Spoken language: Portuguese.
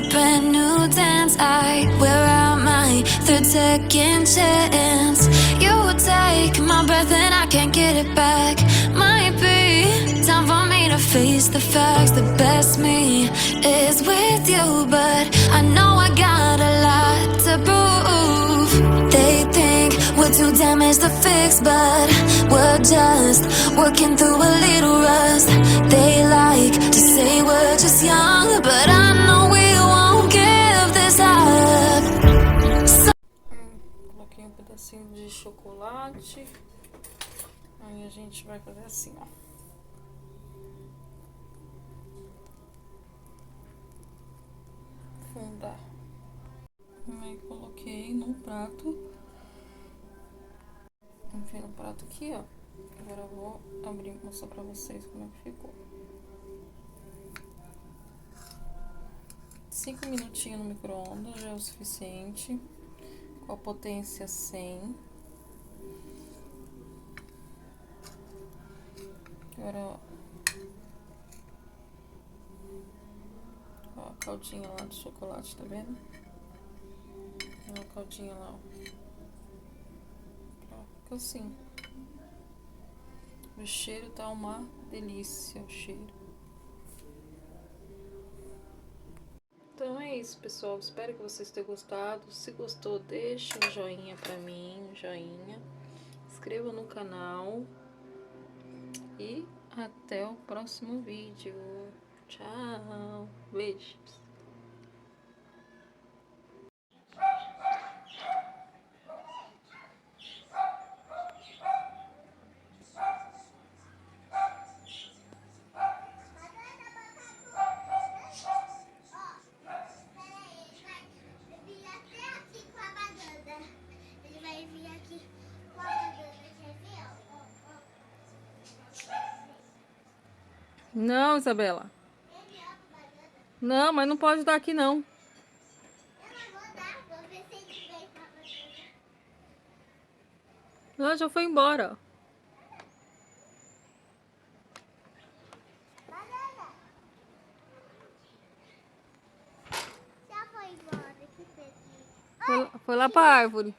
a brand new dance. I wear out my third second chance. You take my breath and I can't get it back. Might be time for me to face the facts. The best me is with you, but I know I got a lot to prove. They think we're too damaged to fix, but we're just working through a little rust. They like to say we're just young, but I know we won't give this up. Coloquei um pedacinho de chocolate. Aí a gente vai fazer assim, ó. Fundar. Aí coloquei no prato. Enfiei no prato aqui, ó. Agora eu vou abrir e mostrar pra vocês como é que ficou. 5 minutinhos no micro-ondas já é o suficiente. Com a potência 100. Agora, ó, a caldinha lá do chocolate, tá vendo? Ó, a caldinha lá, ó, fica assim. O cheiro tá uma delícia, o cheiro. Então é isso, pessoal. Espero que vocês tenham gostado. Se gostou, deixa um joinha pra mim, um joinha. Inscreva no canal. E até o próximo vídeo. Tchau. Beijos. Não, Isabela. Não, mas não pode dar aqui, não. Ela já foi embora. Já foi embora, que feliz. Foi lá pra árvore.